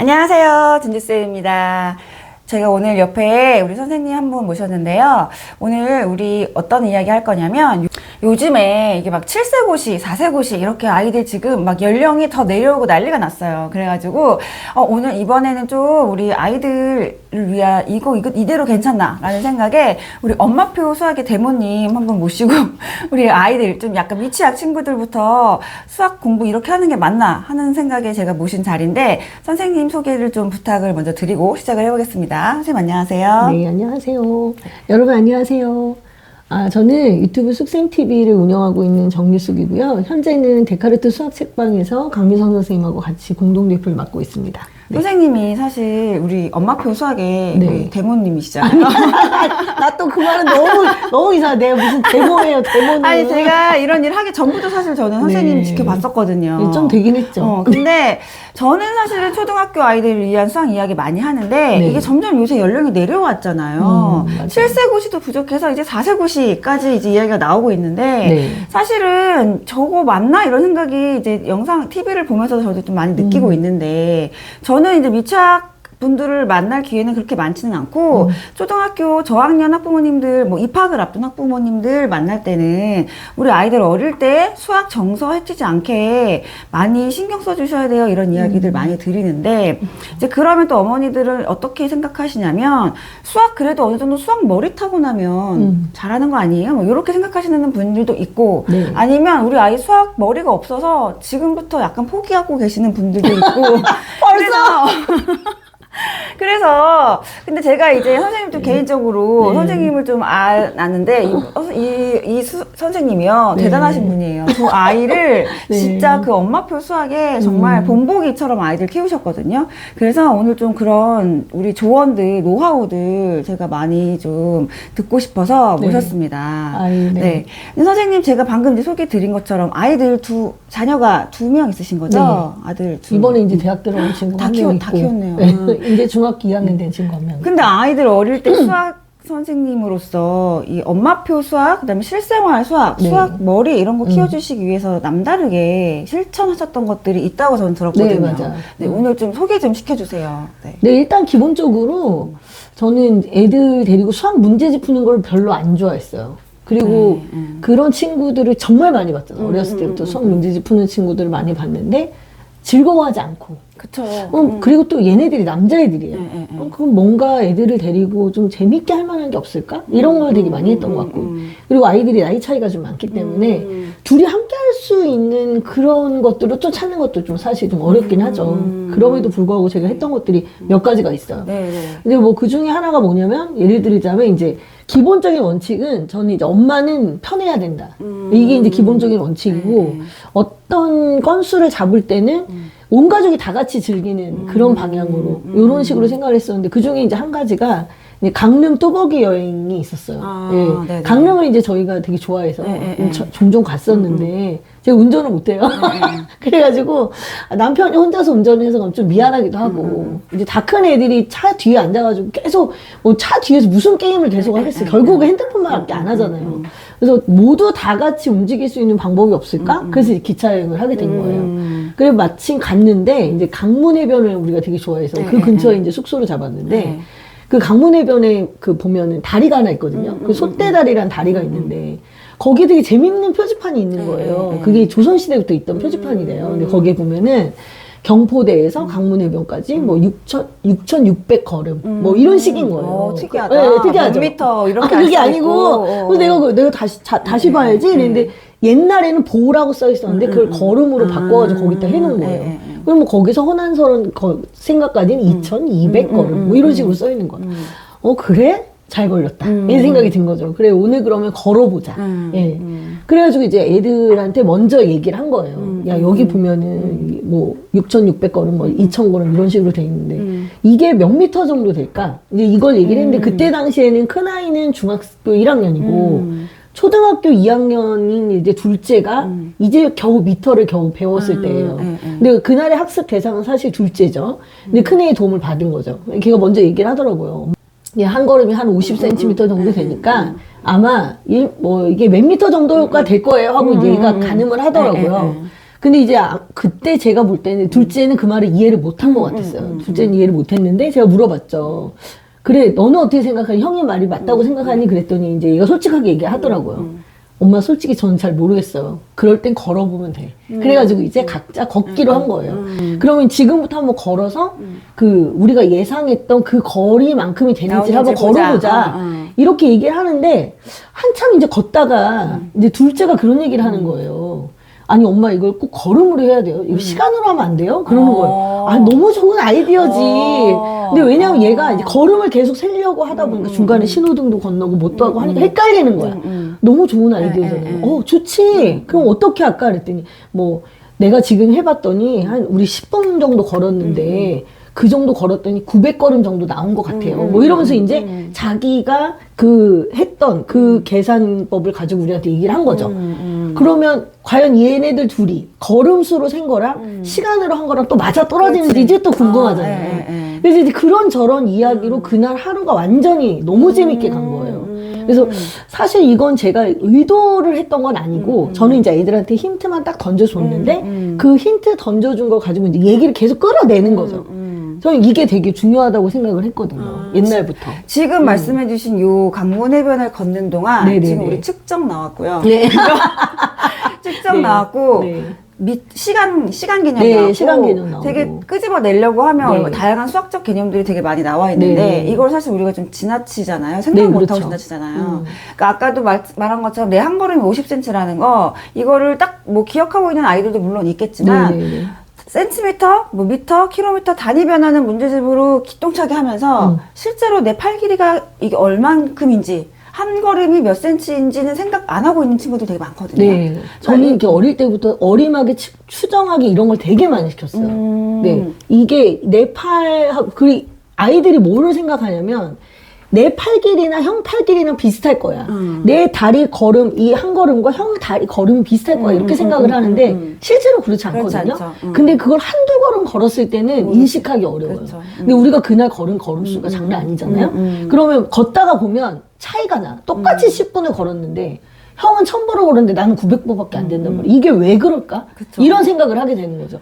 안녕하세요. 준주쌤입니다. 제가 오늘 옆에 우리 선생님 한 분 모셨는데요. 오늘 우리 어떤 이야기 할 거냐면 요즘에 이게 막 7세 고시, 4세 고시 이렇게 아이들 지금 막 연령이 더 내려오고 난리가 났어요. 그래가지고 오늘 이번에는 좀 우리 아이들을 위한 이거 이대로 괜찮나 라는 생각에 우리 엄마표 수학의 대모님 한 분 모시고 우리 아이들 좀 약간 미취학 친구들부터 수학 공부 이렇게 하는 게 맞나 하는 생각에 제가 모신 자리인데 선생님 소개를 좀 부탁을 먼저 드리고 시작을 해보겠습니다. 선생님 안녕하세요. 네, 안녕하세요. 여러분 안녕하세요. 저는 유튜브 쑥생TV를 운영하고 있는 정유숙이고요. 현재는 데카르트 수학 책방에서 강유선 선생님하고 같이 공동대표를 맡고 있습니다. 네. 선생님이 사실 우리 엄마표 수학의 네. 우리 대모님이시잖아요. 나 또 그 말은 너무 이상해. 내가 무슨 데모예요, 데모는. 아니 제가 이런 일 하기 전부터 사실 저는 선생님 네. 지켜봤었거든요. 좀 되긴 했죠. 근데 저는 사실은 초등학교 아이들을 위한 수학 이야기 많이 하는데 네. 이게 점점 요새 연령이 내려왔잖아요. 맞아요. 7세 고시도 부족해서 이제 4세 고시까지 이제 이야기가 나오고 있는데 네. 사실은 저거 맞나 이런 생각이 이제 영상 TV를 보면서 저도 좀 많이 느끼고 있는데 저는 이제 미취학 분들을 만날 기회는 그렇게 많지는 않고 초등학교 저학년 학부모님들 뭐 입학을 앞둔 학부모님들 만날 때는 우리 아이들 어릴 때 수학 정서 해치지 않게 많이 신경 써주셔야 돼요 이런 이야기들 많이 드리는데 이제 그러면 또 어머니들은 어떻게 생각하시냐면 수학 그래도 어느 정도 수학 머리 타고 나면 잘하는 거 아니에요? 뭐 이렇게 생각하시는 분들도 있고 네. 아니면 우리 아이 수학 머리가 없어서 지금부터 약간 포기하고 계시는 분들도 있고 그래서 근데 제가 이제 선생님도 개인적으로 선생님을 좀 아는데 선생님이요 네. 대단하신 분이에요. 저 아이를 네. 진짜 그 엄마표 수학에 정말 본보기처럼 아이들 키우셨거든요. 그래서 오늘 좀 그런 우리 조언들 노하우들 제가 많이 좀 듣고 싶어서 네. 모셨습니다. 네. 네. 근데 선생님 제가 방금 이제 소개 드린 것처럼 아이들 자녀가 2명 있으신 거죠? 네. 아들 둘. 이번에 이제 대학 들어온 친구 다 한 키웠- 명 있고. 다 키웠네요. 네. 이제 중학교 2학년 된 친구 한 명. 근데 아이들 어릴 때 수학 선생님으로서 이 엄마표 수학, 그다음에 실생활 수학, 네. 수학 머리 이런 거 키워주시기 위해서 남다르게 실천하셨던 것들이 있다고 저는 들었거든요. 네, 맞아요. 네, 오늘 좀 소개 좀 시켜주세요. 네. 네, 일단 기본적으로 저는 애들 데리고 수학 문제집 푸는 걸 별로 안 좋아했어요. 그리고 그런 친구들을 정말 많이 봤잖아요. 어렸을 때부터 수학 문제집 푸는 친구들을 많이 봤는데 즐거워하지 않고. 그쵸. 그리고 또 얘네들이 남자애들이에요. 네. 그럼 뭔가 애들을 데리고 좀 재밌게 할 만한 게 없을까? 이런 걸 되게 많이 했던 것 같고. 그리고 아이들이 나이 차이가 좀 많기 때문에 둘이 함께 할 수 있는 그런 것들을 좀 찾는 것도 좀 사실 좀 어렵긴 하죠. 그럼에도 불구하고 제가 했던 것들이 몇 가지가 있어요. 네. 근데 뭐 그 중에 하나가 뭐냐면 예를 들자면 이제 기본적인 원칙은 저는 이제 엄마는 편해야 된다. 이게 이제 기본적인 원칙이고 어떤 건수를 잡을 때는 온 가족이 다 같이 즐기는 그런 방향으로 이런 식으로 생각을 했었는데 그 중에 이제 한 가지가 이제 강릉 뚜벅이 여행이 있었어요. 네네. 강릉을 이제 저희가 되게 좋아해서 종종 갔었는데 제가 운전을 못해요. 그래가지고 남편이 혼자서 운전을 해서 그럼 좀 미안하기도 하고 이제 다 큰 애들이 차 뒤에 앉아가지고 계속 뭐 차 뒤에서 무슨 게임을 계속 하겠어요. 결국은 핸드폰밖에 안 하잖아요. 그래서 모두 다 같이 움직일 수 있는 방법이 없을까? 그래서 이제 기차 여행을 하게 된 거예요. 그래서 마침 갔는데 이제 강문해변을 우리가 되게 좋아해서 그 근처에 이제 숙소를 잡았는데 그 강문해변에 그 보면은 다리가 하나 있거든요. 그 솥대다리란 다리가 있는데 거기에 되게 재밌는 표지판이 있는 거예요. 그게 조선시대부터 있던 표지판이래요. 근데 거기에 보면은 경포대에서 강문해변까지 뭐 6,600 걸음 뭐 이런 식인 거예요. 특이하다. 네, 특이하죠. 몇 미터 이렇게 그게 알 수도 아니고 있고. 그래서 내가 다시 봐야지 이랬는데 옛날에는 보라고 써 있었는데 그걸 걸음으로 바꿔가지고 거기다 해놓은 거예요. 그럼 뭐 거기서 허난서른 생각까지는 2,200 걸음 뭐 이런 식으로 써 있는 거야. 그래? 잘 걸렸다. 이런 생각이 든 거죠. 그래, 오늘 그러면 걸어보자. 예. 그래가지고 이제 애들한테 먼저 얘기를 한 거예요. 야, 여기 보면은 뭐 6,600 걸음, 뭐 2,000 걸음 이런 식으로 돼 있는데 이게 몇 미터 정도 될까? 이제 이걸 얘기를 했는데 그때 당시에는 큰아이는 중학교 1학년이고 초등학교 2학년인 이제 둘째가 이제 겨우 미터를 겨우 배웠을 때예요. 근데 그날의 학습 대상은 사실 둘째죠. 근데 큰애의 도움을 받은 거죠. 걔가 먼저 얘기를 하더라고요. 한 걸음이 한 50cm 정도 되니까 아마 뭐 이게 몇 미터 정도가 될 거예요 하고 얘가 가늠을 하더라고요. 근데 이제 그때 제가 볼 때는 둘째는 그 말을 이해를 못한 것 같았어요. 둘째는 이해를 못했는데 제가 물어봤죠. 그래, 너는 어떻게 생각하니? 형의 말이 맞다고 생각하니? 그랬더니 이제 얘가 솔직하게 얘기하더라고요. 엄마 솔직히 저는 잘 모르겠어요. 그럴 땐 걸어보면 돼. 그래가지고 이제 각자 걷기로 한 거예요. 그러면 지금부터 한번 걸어서 우리가 예상했던 그 거리만큼이 되는지 한번 걸어보자. 이렇게 얘기를 하는데 한참 이제 걷다가 이제 둘째가 그런 얘기를 하는 거예요. 아니 엄마 이걸 꼭 걸음으로 해야 돼요? 이거 시간으로 하면 안 돼요? 그러는 거예요. 아 너무 좋은 아이디어지. 근데 왜냐면 얘가 이제 걸음을 계속 세려고 하다 보니까 중간에 신호등도 건너고 뭣도 하고 하니까 헷갈리는 거야. 너무 좋은 아이디어잖아요. 좋지. 그럼 어떻게 할까? 그랬더니 뭐 내가 지금 해봤더니 한 우리 10분 정도 걸었는데 그 정도 걸었더니 900걸음 정도 나온 것 같아요. 뭐 이러면서 이제 자기가 했던 그 계산법을 가지고 우리한테 얘기를 한 거죠. 그러면 과연 얘네들 둘이 걸음수로 센 거랑 시간으로 한 거랑 또 맞아 떨어지는지 이제 또 궁금하잖아요. 그래서 이제 그런 저런 이야기로 그날 하루가 완전히 너무 재밌게 간 거예요. 그래서 사실 이건 제가 의도를 했던 건 아니고 저는 이제 애들한테 힌트만 딱 던져줬는데 그 힌트 던져준 걸 가지고 이제 얘기를 계속 끌어내는 거죠. 저는 이게 되게 중요하다고 생각을 했거든요. 옛날부터. 지금 말씀해주신 요 강문해변을 걷는 동안 네네네. 지금 우리 측정 나왔고요. 네. 측정 네. 나왔고 네. 시간 개념 네, 나왔고 시간 개념 나오고. 되게 끄집어내려고 하면 네. 다양한 수학적 개념들이 되게 많이 나와 있는데 네. 이걸 사실 우리가 좀 지나치잖아요. 생각 네, 못하고 그렇죠. 지나치잖아요. 그러니까 아까도 말한 것처럼 내 한 걸음이 50cm라는 거 이거를 딱 뭐 기억하고 있는 아이들도 물론 있겠지만 네. 센티미터, 뭐 미터, 킬로미터 단위 변하는 문제집으로 기똥차게 하면서 실제로 내 팔 길이가 이게 얼만큼인지 한 걸음이 몇 센치인지는 생각 안 하고 있는 친구들 되게 많거든요. 네. 저는 이렇게 어릴 때부터 어림하게 추정하기 이런 걸 되게 많이 시켰어요. 네. 이게 내 팔하고, 아이들이 뭐를 생각하냐면, 내 팔 길이나 형 팔 길이랑 비슷할 거야. 내 다리 걸음, 이 한 걸음과 형 다리 걸음이 비슷할 거야. 이렇게 생각을 하는데, 실제로 그렇지 않거든요. 근데 그걸 한두 걸음 걸었을 때는 인식하기 어려워요. 그렇죠. 근데 우리가 그날 걸은 걸음수가 장난 아니잖아요. 그러면 걷다가 보면 차이가 나. 똑같이 10분을 걸었는데, 형은 1000번을 걸었는데 나는 900번밖에 안 된단 말이야. 이게 왜 그럴까? 그쵸. 이런 생각을 하게 되는 거죠.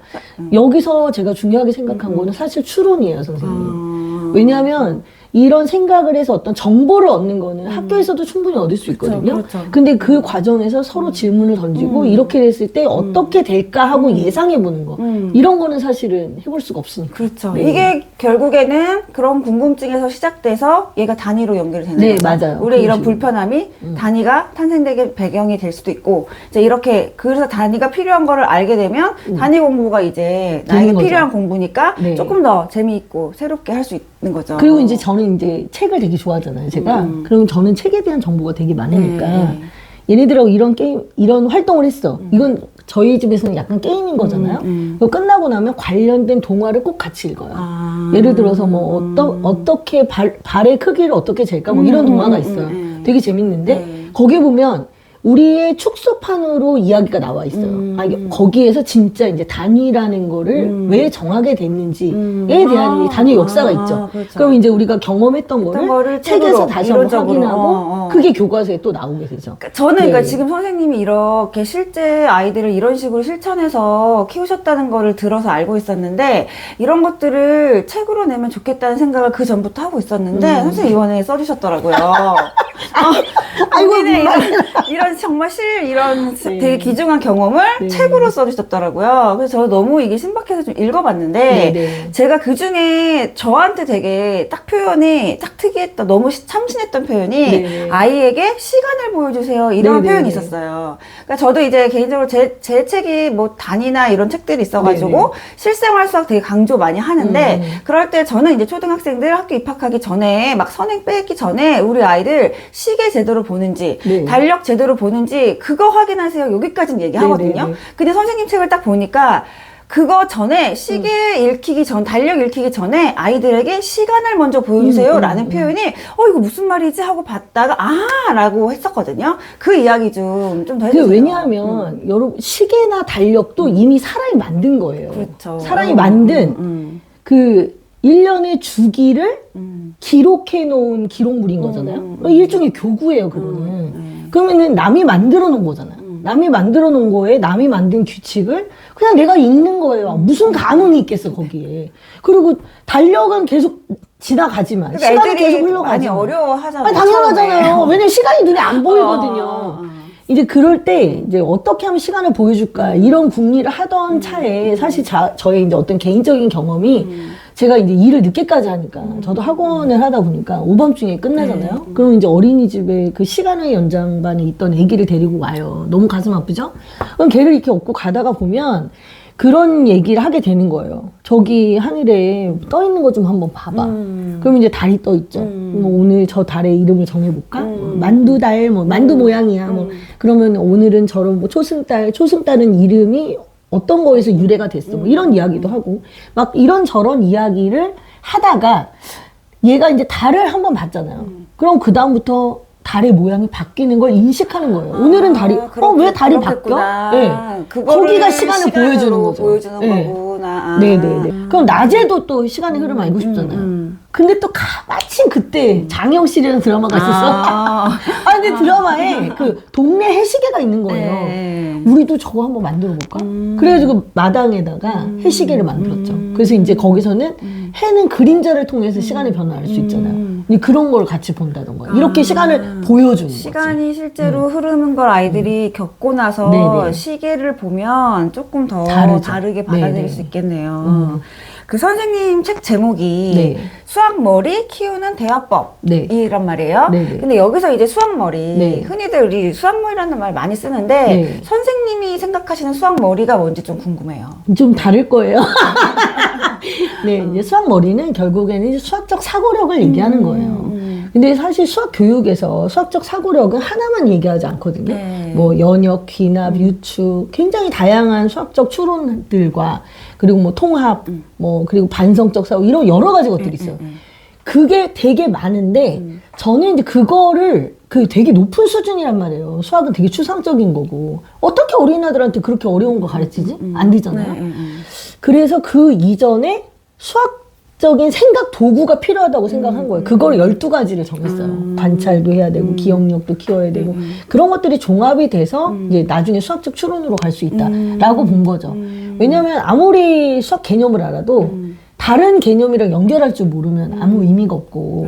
여기서 제가 중요하게 생각한 거는 사실 추론이에요, 선생님. 왜냐하면 이런 생각을 해서 어떤 정보를 얻는 거는 학교에서도 충분히 얻을 수 있거든요. 그렇죠. 근데 그 과정에서 서로 질문을 던지고 이렇게 됐을 때 어떻게 될까 하고 예상해 보는 거. 이런 거는 사실은 해볼 수가 없으니까. 그렇죠. 네. 이게 결국에는 그런 궁금증에서 시작돼서 얘가 단위로 연결이 되는 네, 거죠. 맞아요. 우리의 이런 그런 식으로. 불편함이 단위가 탄생되게 배경이 될 수도 있고 이제 이렇게 그래서 단위가 필요한 거를 알게 되면 단위 공부가 이제 나에게 되는 거죠. 필요한 공부니까 네. 조금 더 재미있고 새롭게 할 수 있는 거죠. 그리고 이제 저는 이제 책을 되게 좋아하잖아요, 제가. 그러면 저는 책에 대한 정보가 되게 많으니까. 얘네들하고 이런 게임, 이런 활동을 했어. 이건 저희 집에서는 약간 게임인 거잖아요. 그거 끝나고 나면 관련된 동화를 꼭 같이 읽어요. 예를 들어서 뭐 어떻게 발의 크기를 어떻게 잴까 뭐 이런 동화가 있어요. 되게 재밌는데 거기에 보면 우리의 축소판으로 이야기가 나와 있어요. 이게 거기에서 진짜 이제 단위라는 거를 왜 정하게 됐는지에 대한 이 단위 역사가 있죠. 그렇죠. 그럼 이제 우리가 경험했던 거를 거를 책에서 책으로, 다시 한번 이론적으로. 확인하고 그게 교과서에 또 나오게 되죠. 저는 그러니까 네. 지금 선생님이 이렇게 실제 아이들을 이런 식으로 실천해서 키우셨다는 거를 들어서 알고 있었는데 이런 것들을 책으로 내면 좋겠다는 생각을 그 전부터 하고 있었는데 선생님 이번에 써주셨더라고요. 본인의 이런 정말 이런 네. 되게 귀중한 경험을 네. 책으로 써주셨더라고요. 그래서 저 너무 이게 신박해서 좀 읽어봤는데 네, 네. 제가 그 중에 저한테 되게 딱 표현이 딱 특이했던 너무 참신했던 표현이 네. 아이에게 시간을 보여주세요 이런 네, 표현이 네, 네. 있었어요. 그러니까 저도 이제 개인적으로 제 책이 뭐 단위나 이런 책들이 있어가지고 네, 네. 실생활 수학 되게 강조 많이 하는데 그럴 때 저는 이제 초등학생들 학교 입학하기 전에 막 선행 빼기 전에 우리 아이들 시계 제대로 보는지 네. 달력 제대로 보는지 그거 확인하세요 여기까지는 얘기하거든요. 네, 네, 네. 근데 선생님 책을 딱 보니까 그거 전에 시계 읽히기 전, 달력 읽히기 전에 아이들에게 시간을 먼저 보여주세요 라는 표현이 이거 무슨 말이지 하고 봤다가 라고 했었거든요. 그 이야기 좀 더 해주세요. 왜냐하면 여러분 시계나 달력도 이미 사람이 만든 거예요. 그렇죠. 사람이 만든 그 일련의 주기를 기록해 놓은 기록물인 거잖아요. 일종의 교구예요, 그거는. 그러면은 남이 만들어 놓은 거잖아요. 남이 만들어 놓은 거에 남이 만든 규칙을 그냥 내가 읽는 거예요. 무슨 감흥이 있겠어 거기에. 그리고 달력은 계속 지나가지만 그러니까 시간은 애들이 계속 흘러가지만 많이 어려워하잖아요. 아니, 당연하잖아요. 처음에. 왜냐면 시간이 눈에 안 보이거든요. 이제 그럴 때 이제 어떻게 하면 시간을 보여줄까 이런 궁리를 하던 차에 사실 저의 이제 어떤 개인적인 경험이 제가 이제 일을 늦게까지 하니까 저도 학원을 하다 보니까 오밤중에 끝나잖아요. 그럼 이제 어린이집에 그 시간의 연장반에 있던 아기를 데리고 와요. 너무 가슴 아프죠? 그럼 걔를 이렇게 업고 가다가 보면 그런 얘기를 하게 되는 거예요. 저기 하늘에 떠 있는 거 좀 한번 봐봐. 그럼 이제 달이 떠 있죠. 뭐 오늘 저 달의 이름을 정해볼까? 만두달, 뭐 만두 모양이야. 뭐 그러면 오늘은 저런 뭐 초승달은 이름이 어떤 거에서 유래가 됐어. 뭐 이런 이야기도 하고 막 이런저런 이야기를 하다가 얘가 이제 달을 한번 봤잖아요. 그럼 그 다음부터 달의 모양이 바뀌는 걸 인식하는 거예요. 오늘은 달이 왜 달이 바뀌어? 네. 거기가 시간을 보여주는 거죠. 보여주는 네. 거구나. 네네네. 그럼 낮에도 또 시간의 흐름 알고 싶잖아요. 근데 또 마침 그때 장영실이라는 드라마가 있었어. 근데 드라마에 그 동네 해시계가 있는 거예요. 네. 우리도 저거 한번 만들어 볼까? 그래가지고 마당에다가 해시계를 만들었죠. 그래서 이제 거기서는 해는 그림자를 통해서 시간의 변화를 알 수 있잖아요. 근데 그런 걸 같이 본다던가. 이렇게 시간을 보여주는 거지. 시간이 실제로 흐르는 걸 아이들이 겪고 나서 네네. 시계를 보면 조금 더 다르죠. 다르게 받아들일 네네. 수 있겠네요. 그 선생님 책 제목이 네. 수학머리 키우는 대화법 네. 이란 말이에요. 네네. 근데 여기서 이제 수학머리, 네. 흔히들 우리 수학머리라는 말 많이 쓰는데 네. 선생님이 생각하시는 수학머리가 뭔지 좀 궁금해요. 좀 다를 거예요. 네, 이제 수학 머리는 결국에는 이제 수학적 사고력을 얘기하는 거예요. 근데 사실 수학 교육에서 수학적 사고력은 하나만 얘기하지 않거든요. 네. 뭐 연역, 귀납, 유추, 굉장히 다양한 수학적 추론들과 그리고 뭐 통합, 뭐 그리고 반성적 사고 이런 여러 가지 것들이 있어요. 그게 되게 많은데 저는 이제 그거를 그 되게 높은 수준이란 말이에요. 수학은 되게 추상적인 거고 어떻게 어린아들한테 그렇게 어려운 거 가르치지? 안 되잖아요. 그래서 그 이전에 수학적인 생각 도구가 필요하다고 생각한 거예요. 그걸 12가지를 정했어요. 관찰도 해야 되고 기억력도 키워야 되고 그런 것들이 종합이 돼서 이제 나중에 수학적 추론으로 갈 수 있다라고 본 거죠. 왜냐하면 아무리 수학 개념을 알아도 다른 개념이랑 연결할 줄 모르면 아무 의미가 없고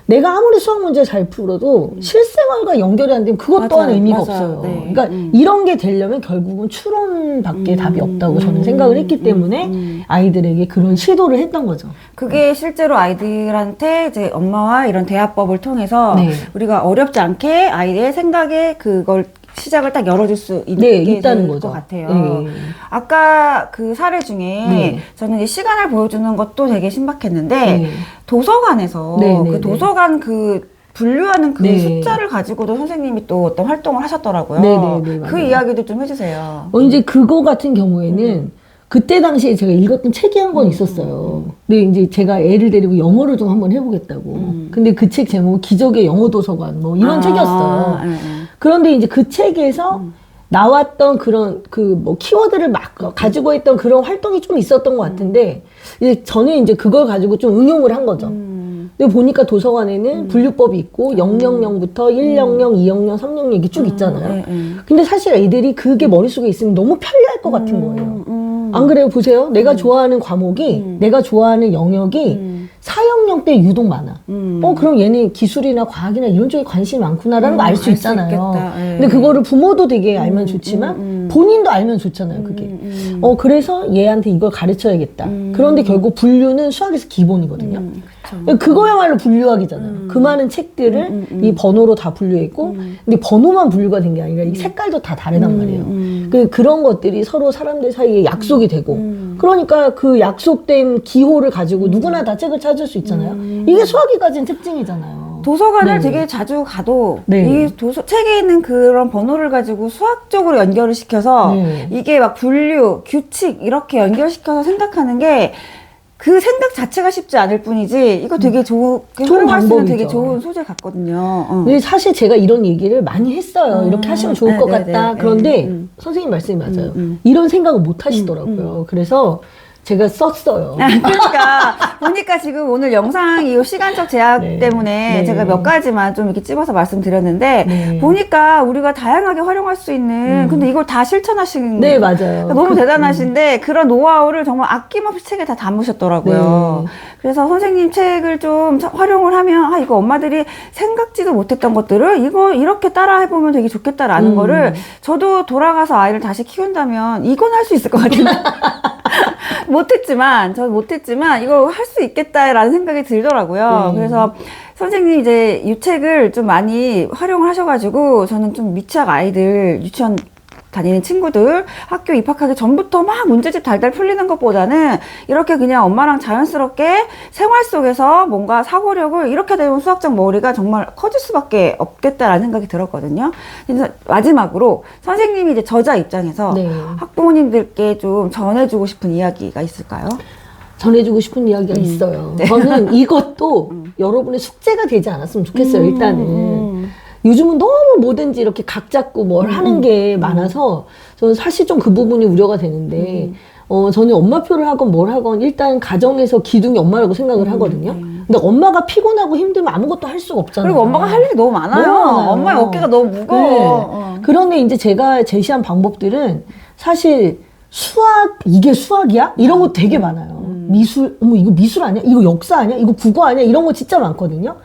내가 아무리 수학 문제를 잘 풀어도 실생활과 연결이 안 되면 그것 또한 의미가 없어요. 네. 그러니까 이런 게 되려면 결국은 추론밖에 답이 없다고 저는 생각을 했기 때문에 아이들에게 그런 시도를 했던 거죠. 그게 실제로 아이들한테 이제 엄마와 이런 대화법을 통해서 네. 우리가 어렵지 않게 아이의 생각에 그걸 시작을 딱 열어줄 수 네, 있게 있다는 될 거죠. 것 같아요. 네. 아까 그 사례 중에 네. 저는 이제 시간을 보여주는 것도 되게 신박했는데 네. 도서관에서 네, 네, 그 네. 도서관 그 분류하는 그 네. 숫자를 가지고도 선생님이 또 어떤 활동을 하셨더라고요. 네, 네, 네, 그 맞아요. 이야기도 좀 해주세요. 이제 그거 같은 경우에는 그때 당시에 제가 읽었던 책이 한 권 있었어요. 근데 이제 제가 애를 데리고 영어를 좀 한번 해보겠다고. 근데 그 책 제목은 기적의 영어 도서관 뭐 이런 책이었어요. 그런데 이제 그 책에서 나왔던 그런 그 뭐 키워드를 막 가지고 있던 그런 활동이 좀 있었던 것 같은데 이제 저는 이제 그걸 가지고 좀 응용을 한 거죠. 근데 보니까 도서관에는 분류법이 있고 000부터 100, 200, 300 이렇게 쭉 있잖아요. 근데 사실 애들이 그게 머릿속에 있으면 너무 편리할 것 같은 거예요. 안 그래요? 보세요. 내가 좋아하는 과목이, 내가 좋아하는 영역이 4학년 때 유독 많아. 그럼 얘는 기술이나 과학이나 이런 쪽에 관심이 많구나라는 거 알 수 있잖아요. 근데 그거를 부모도 되게 알면 좋지만 본인도 알면 좋잖아요, 그게. 그래서 얘한테 이걸 가르쳐야겠다. 그런데 결국 분류는 수학에서 기본이거든요. 그거야말로 분류학이잖아요. 그 많은 책들을 이 번호로 다 분류했고, 근데 번호만 분류가 된 게 아니라 이 색깔도 다 다르단 말이에요. 그런 것들이 서로 사람들 사이에 약속이 되고, 그러니까 그 약속된 기호를 가지고 누구나 다 책을 찾을 수 있잖아요. 이게 수학이 가진 특징이잖아요. 도서관을 네네. 되게 자주 가도 네. 이 책에 있는 그런 번호를 가지고 수학적으로 연결을 시켜서 네. 이게 막 분류, 규칙 이렇게 연결시켜서 생각하는 게 그 생각 자체가 쉽지 않을 뿐이지 이거 되게 좋은 활용할 수 있는 되게 방법이죠. 좋은 소재 같거든요. 근데 사실 제가 이런 얘기를 많이 했어요. 이렇게 하시면 좋을 것 네네네. 같다. 그런데 선생님 말씀이 맞아요. 이런 생각을 못 하시더라고요. 그래서 제가 썼어요. 그러니까 보니까 지금 오늘 영상이 시간적 제약 네. 때문에 네. 제가 몇 가지만 좀 이렇게 찝어서 말씀드렸는데 네. 보니까 우리가 다양하게 활용할 수 있는 근데 이걸 다 실천하시는 네, 맞아요. 너무 대단하신데 그런 노하우를 정말 아낌없이 책에 다 담으셨더라고요. 네. 그래서 선생님 책을 좀 활용을 하면 이거 엄마들이 생각지도 못했던 것들을 이거 이렇게 따라 해보면 되게 좋겠다라는 거를 저도 돌아가서 아이를 다시 키운다면 이건 할 수 있을 것 같아요. 저는 못했지만 이거 할 수 있겠다라는 생각이 들더라고요. 그래서 선생님 이제 이 책을 좀 많이 활용을 하셔가지고 저는 좀 미취학 아이들 유치원 다니는 친구들 학교 입학하기 전부터 막 문제집 달달 풀리는 것보다는 이렇게 그냥 엄마랑 자연스럽게 생활 속에서 뭔가 사고력을 이렇게 되면 수학적 머리가 정말 커질 수밖에 없겠다라는 생각이 들었거든요. 그래서 마지막으로 선생님이 이제 저자 입장에서 네. 학부모님들께 좀 전해주고 싶은 이야기가 있을까요? 전해주고 싶은 이야기가 있어요. 저는 이것도 여러분의 숙제가 되지 않았으면 좋겠어요, 일단은. 요즘은 너무 뭐든지 이렇게 각 잡고 뭘 하는 게 많아서 저는 사실 좀 그 부분이 우려가 되는데 저는 엄마표를 하건 뭘 하건 일단 가정에서 기둥이 엄마라고 생각을 하거든요. 근데 엄마가 피곤하고 힘들면 아무것도 할 수가 없잖아요. 그리고 엄마가 할 일이 너무 많아요. 너무 많아요. 엄마의 어깨가 너무 무거워. 네. 그런데 이제 제가 제시한 방법들은 사실 이게 수학이야? 이런 거 되게 많아요. 미술, 이거 미술 아니야? 이거 역사 아니야? 이거 국어 아니야? 이런 거 진짜 많거든요.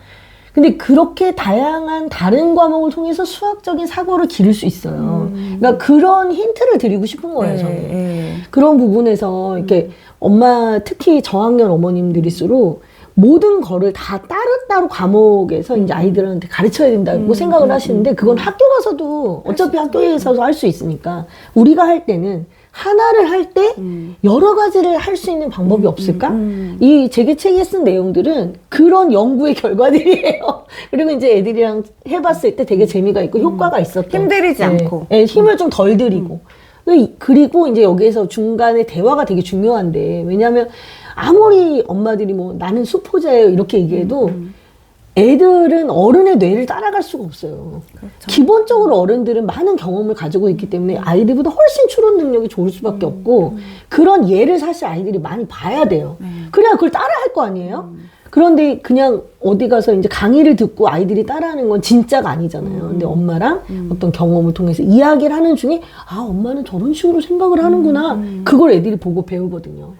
근데 그렇게 다양한 다른 과목을 통해서 수학적인 사고를 기를 수 있어요. 그러니까 그런 힌트를 드리고 싶은 거예요, 저는. 그런 부분에서 이렇게 엄마, 특히 저학년 어머님들일수록 모든 거를 다 따로따로 과목에서 이제 아이들한테 가르쳐야 된다고 생각을 하시는데 그건 학교 가서도 어차피 학교에서도 할 수 있으니까 우리가 할 때는 하나를 할 때 여러 가지를 할 수 있는 방법이 없을까? 이 제게 책에 쓴 내용들은 그런 연구의 결과들이에요. 그리고 이제 애들이랑 해봤을 때 되게 재미가 있고 효과가 있었던. 힘들이지 않고. 네, 힘을 좀 덜 들이고. 그리고 이제 여기에서 중간에 대화가 되게 중요한데 왜냐하면 아무리 엄마들이 뭐 나는 수포자예요 이렇게 얘기해도 애들은 어른의 뇌를 따라갈 수가 없어요. 그렇죠. 기본적으로 어른들은 많은 경험을 가지고 있기 때문에 아이들보다 훨씬 추론 능력이 좋을 수밖에 없고 그런 예를 사실 아이들이 많이 봐야 돼요. 그래야 그걸 따라 할 거 아니에요? 그런데 그냥 어디 가서 이제 강의를 듣고 아이들이 따라하는 건 진짜가 아니잖아요. 근데 엄마랑 어떤 경험을 통해서 이야기를 하는 중에 엄마는 저런 식으로 생각을 하는구나. 그걸 애들이 보고 배우거든요.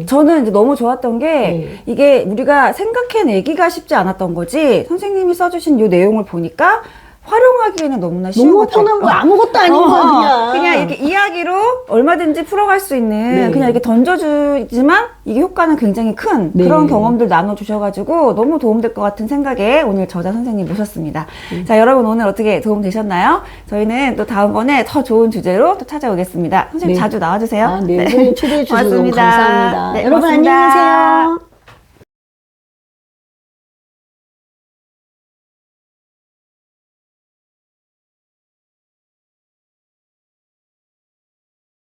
저는 이제 너무 좋았던 게 이게 우리가 생각해내기가 쉽지 않았던 거지 선생님이 써주신 이 내용을 보니까 활용하기에는 너무나 쉬운 너무 것 같아요. 편한 거야. 아무것도 아닌 거야, 그냥 이렇게 이야기로 얼마든지 풀어갈 수 있는 네. 그냥 이렇게 던져주지만 이게 효과는 굉장히 큰 네. 그런 경험들 나눠주셔가지고 너무 도움될 것 같은 생각에 오늘 저자 선생님 모셨습니다. 자, 여러분 오늘 어떻게 도움되셨나요? 저희는 또 다음번에 더 좋은 주제로 또 찾아오겠습니다. 선생님 네. 자주 나와주세요. 네, 선생님 초대해 주셔서 너무 고맙습니다. 감사합니다. 네, 여러분 고맙습니다. 안녕히 계세요.